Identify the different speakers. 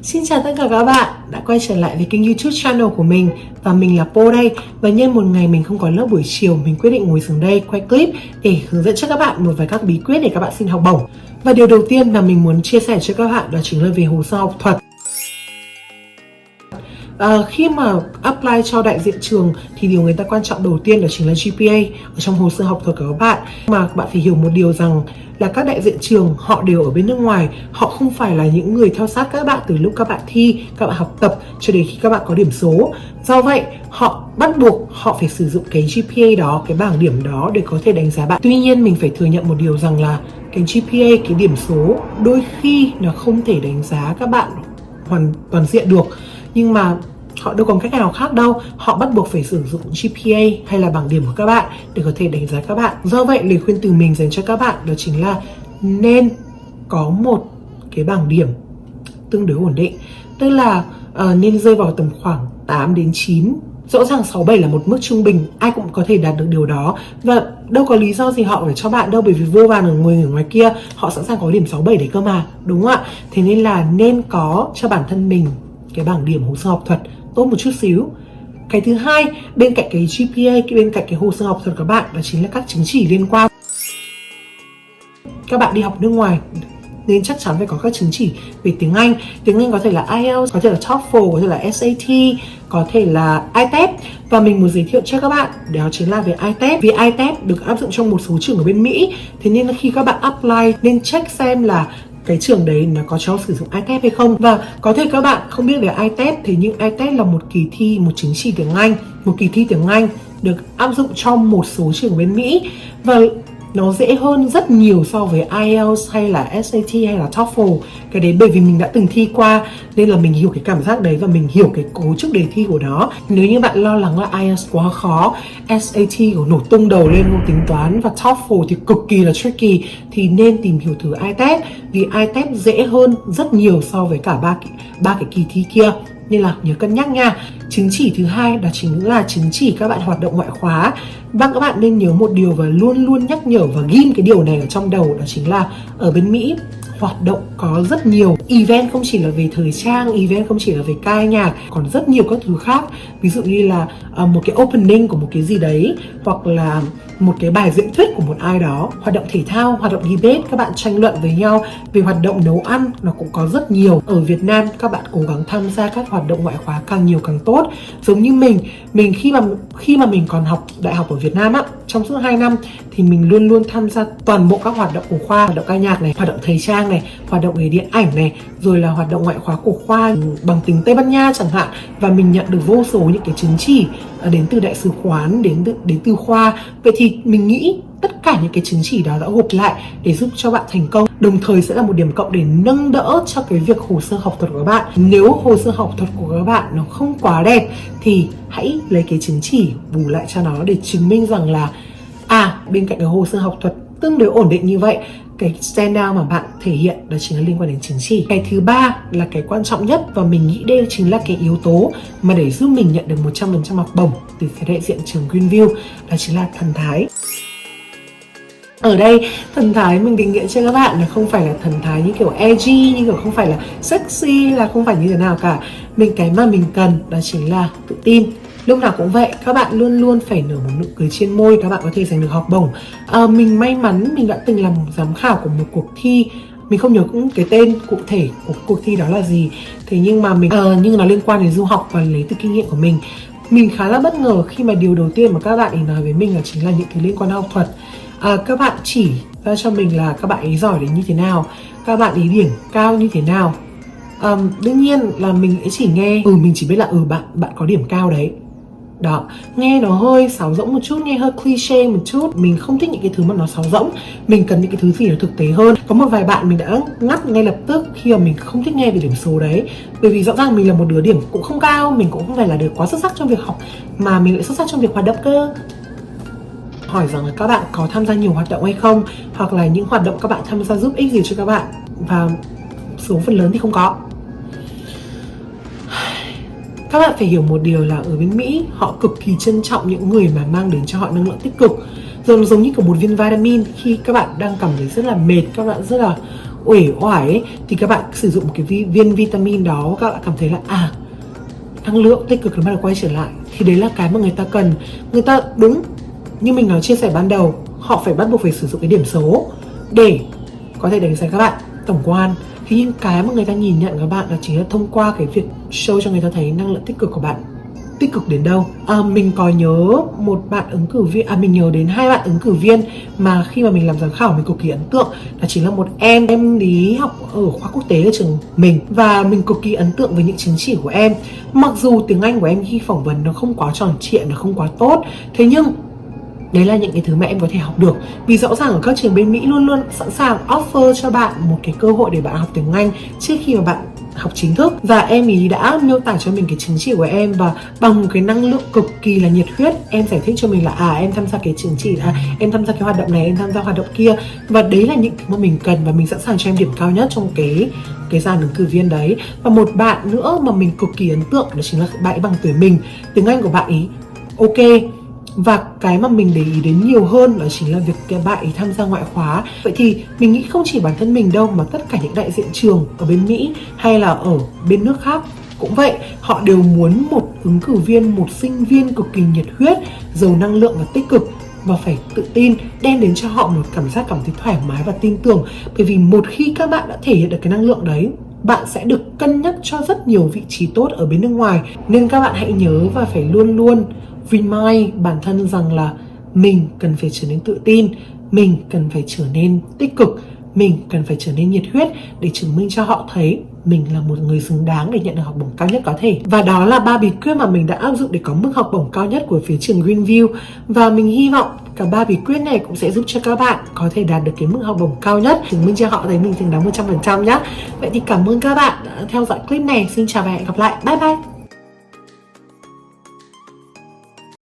Speaker 1: Xin chào tất cả các bạn đã quay trở lại với kênh YouTube channel của mình. Và mình là Po đây. Và nhân một ngày mình không có lớp buổi chiều, mình quyết định ngồi xuống đây quay clip để hướng dẫn cho các bạn một vài các bí quyết để các bạn xin học bổng. Và điều đầu tiên mà mình muốn chia sẻ cho các bạn đó chính là về hồ sơ học thuật. Khi mà apply cho đại diện trường thì điều người ta quan trọng đầu tiên đó chính là GPA ở trong hồ sơ học thuật của các bạn. Mà các bạn phải hiểu một điều rằng là các đại diện trường họ đều ở bên nước ngoài, họ không phải là những người theo sát các bạn từ lúc các bạn thi, các bạn học tập cho đến khi các bạn có điểm số. Do vậy họ bắt buộc họ phải sử dụng cái GPA đó, cái bảng điểm đó để có thể đánh giá bạn. Tuy nhiên mình phải thừa nhận một điều rằng là cái GPA, cái điểm số đôi khi nó không thể đánh giá các bạn hoàn toàn diện được. Nhưng mà họ đâu còn cách nào khác đâu, họ bắt buộc phải sử dụng GPA hay là bảng điểm của các bạn để có thể đánh giá các bạn. Do vậy lời khuyên từ mình dành cho các bạn đó chính là nên có một cái bảng điểm tương đối ổn định. Tức là nên rơi vào tầm khoảng 8 đến 9. Rõ ràng 6-7 là một mức trung bình, ai cũng có thể đạt được điều đó. Và đâu có lý do gì họ phải cho bạn đâu, bởi vì vô vàn người ở ngoài kia họ sẵn sàng có điểm 6-7 đấy cơ mà, đúng không ạ? Thế nên là nên có cho bản thân mình cái bảng điểm hồ sơ học thuật tốt một chút xíu. Cái thứ hai, bên cạnh cái GPA, bên cạnh cái hồ sơ học thuật của bạn đó chính là các chứng chỉ liên quan. Các bạn đi học nước ngoài nên chắc chắn phải có các chứng chỉ về tiếng Anh. Tiếng Anh có thể là IELTS, có thể là TOEFL, có thể là SAT, có thể là ITEP. Và mình muốn giới thiệu cho các bạn đó chính là về ITEP. Vì ITEP được áp dụng trong một số trường ở bên Mỹ. Thế nên là khi các bạn apply nên check xem là cái trường đấy nó có cho sử dụng ITEP hay không. Và có thể các bạn không biết về ITEP, thế nhưng ITEP là một kỳ thi, một chứng chỉ tiếng Anh, một kỳ thi tiếng Anh được áp dụng trong một số trường bên Mỹ. Và nó dễ hơn rất nhiều so với IELTS hay là SAT hay là TOEFL. Cái đấy bởi vì mình đã từng thi qua nên là mình hiểu cái cảm giác đấy và mình hiểu cái cấu trúc đề thi của nó. Nếu như bạn lo lắng là IELTS quá khó, SAT của nổ tung đầu lên không tính toán và TOEFL thì cực kỳ là tricky thì nên tìm hiểu thử ITEP, vì ITEP dễ hơn rất nhiều so với cả ba cái kỳ thi kia. Nên là nhớ cân nhắc nha. Chứng chỉ thứ hai đó chính là chứng chỉ các bạn hoạt động ngoại khóa. Và các bạn nên nhớ một điều và luôn luôn nhắc nhở và ghim cái điều này ở trong đầu, đó chính là ở bên Mỹ hoạt động có rất nhiều event, không chỉ là về thời trang, event không chỉ là về ca nhạc, còn rất nhiều các thứ khác. Ví dụ như là một cái opening của một cái gì đấy, hoặc là một cái bài diễn thuyết của một ai đó, hoạt động thể thao, hoạt động debate, các bạn tranh luận với nhau về hoạt động nấu ăn, nó cũng có rất nhiều. Ở Việt Nam các bạn cố gắng tham gia các hoạt động ngoại khóa càng nhiều càng tốt. Giống như mình khi mà mình còn học đại học ở Việt Nam á, trong suốt 2 năm thì mình luôn luôn tham gia toàn bộ các hoạt động của khoa, hoạt động ca nhạc này, hoạt động thời trang này, hoạt động về điện ảnh này, rồi là hoạt động ngoại khóa của khoa bằng tiếng Tây Ban Nha chẳng hạn. Và mình nhận được vô số những cái chứng chỉ đến từ đại sứ quán, đến từ khoa. Vậy thì mình nghĩ tất cả những cái chứng chỉ đó đã gộp lại để giúp cho bạn thành công, đồng thời sẽ là một điểm cộng để nâng đỡ cho cái việc hồ sơ học thuật của các bạn. Nếu hồ sơ học thuật của các bạn nó không quá đẹp thì hãy lấy cái chứng chỉ bù lại cho nó để chứng minh rằng là bên cạnh cái hồ sơ học thuật tương đối ổn định như vậy, cái standout mà bạn thể hiện đó chính là liên quan đến chứng chỉ. Cái thứ ba là cái quan trọng nhất và mình nghĩ đây chính là cái yếu tố mà để giúp mình nhận được 100% học bổng từ cái đại diện trường Greenview, đó chính là thần thái. Ở đây thần thái mình định nghĩa cho các bạn là không phải là thần thái như kiểu edgy, như kiểu không phải là sexy, là không phải như thế nào cả. Cái mà mình cần đó chính là tự tin. Lúc nào cũng vậy, các bạn luôn luôn phải nở một nụ cười trên môi, các bạn có thể giành được học bổng. Mình may mắn mình đã từng làm giám khảo của một cuộc thi, mình không nhớ cũng cái tên cụ thể của cuộc thi đó là gì. Thế nhưng mà nhưng nó liên quan đến du học và lấy từ kinh nghiệm của mình. Mình khá là bất ngờ khi mà điều đầu tiên mà các bạn ấy nói với mình là chính là những cái liên quan đến học thuật. Các bạn chỉ ra cho mình là các bạn ấy giỏi đến như thế nào, các bạn ấy điểm cao như thế nào. Đương nhiên là mình chỉ nghe mình chỉ biết là bạn có điểm cao đấy. Đó, nghe nó hơi sáo rỗng một chút, nghe hơi cliché một chút. Mình không thích những cái thứ mà nó sáo rỗng, mình cần những cái thứ gì nó thực tế hơn. Có một vài bạn mình đã ngắt ngay lập tức khi mà mình không thích nghe về điểm số đấy. Bởi vì rõ ràng mình là một đứa điểm cũng không cao, mình cũng không phải là đứa quá xuất sắc trong việc học, mà mình lại xuất sắc trong việc hoạt động cơ. Hỏi rằng là các bạn có tham gia nhiều hoạt động hay không, hoặc là những hoạt động các bạn tham gia giúp ích gì cho các bạn. Và số phần lớn thì không có. Các bạn phải hiểu một điều là ở bên Mỹ họ cực kỳ trân trọng những người mà mang đến cho họ năng lượng tích cực. Giống như kiểu một viên vitamin, khi các bạn đang cảm thấy rất là mệt, các bạn rất là uể oải ấy, thì các bạn sử dụng một cái viên vitamin đó, các bạn cảm thấy là năng lượng tích cực nó bắt đầu quay trở lại, thì đấy là cái mà người ta cần. Người ta đúng như mình nói chia sẻ ban đầu, họ phải bắt buộc phải sử dụng cái điểm số để có thể đánh giá các bạn tổng quan. Thế nhưng cái mà người ta nhìn nhận các bạn là chính là thông qua cái việc show cho người ta thấy năng lượng tích cực của bạn tích cực đến đâu. Mình có nhớ một bạn ứng cử viên, mình nhớ đến 2 bạn ứng cử viên mà khi mà mình làm giám khảo mình cực kỳ ấn tượng. Đó chính là một em đi học ở khoa quốc tế ở trường mình, và mình cực kỳ ấn tượng với những chứng chỉ của em. Mặc dù tiếng Anh của em khi phỏng vấn nó không quá tròn trịa, nó không quá tốt, thế nhưng đấy là những cái thứ mà em có thể học được. Vì rõ ràng ở các trường bên Mỹ luôn luôn sẵn sàng offer cho bạn một cái cơ hội để bạn học tiếng Anh trước khi mà bạn học chính thức. Và em ý đã miêu tả cho mình cái chứng chỉ của em, và bằng một cái năng lượng cực kỳ là nhiệt huyết, em giải thích cho mình là em tham gia cái chứng chỉ, em tham gia cái hoạt động này, em tham gia hoạt động kia. Và đấy là những thứ mà mình cần, và mình sẵn sàng cho em điểm cao nhất trong cái dàn ứng cử viên đấy. Và một bạn nữa mà mình cực kỳ ấn tượng đó chính là bạn ấy bằng tuổi mình. Tiếng Anh của bạn ấy ok. Và cái mà mình để ý đến nhiều hơn đó chính là việc các bạn ấy tham gia ngoại khóa. Vậy thì mình nghĩ không chỉ bản thân mình đâu, mà tất cả những đại diện trường ở bên Mỹ hay là ở bên nước khác cũng vậy. Họ đều muốn một ứng cử viên, một sinh viên cực kỳ nhiệt huyết, giàu năng lượng và tích cực, và phải tự tin, đem đến cho họ một cảm thấy thoải mái và tin tưởng. Bởi vì một khi các bạn đã thể hiện được cái năng lượng đấy, bạn sẽ được cân nhắc cho rất nhiều vị trí tốt ở bên nước ngoài. Nên các bạn hãy nhớ và phải luôn luôn remind bản thân rằng là mình cần phải trở nên tự tin, mình cần phải trở nên tích cực, mình cần phải trở nên nhiệt huyết để chứng minh cho họ thấy mình là một người xứng đáng để nhận được học bổng cao nhất có thể. Và đó là 3 bí quyết mà mình đã áp dụng để có mức học bổng cao nhất của phía trường Greenview. Và mình hy vọng cả 3 bí quyết này cũng sẽ giúp cho các bạn có thể đạt được cái mức học bổng cao nhất, chứng minh cho họ thấy mình xứng đáng 100% nhé. Vậy thì cảm ơn các bạn đã theo dõi clip này. Xin chào và hẹn gặp lại. Bye bye.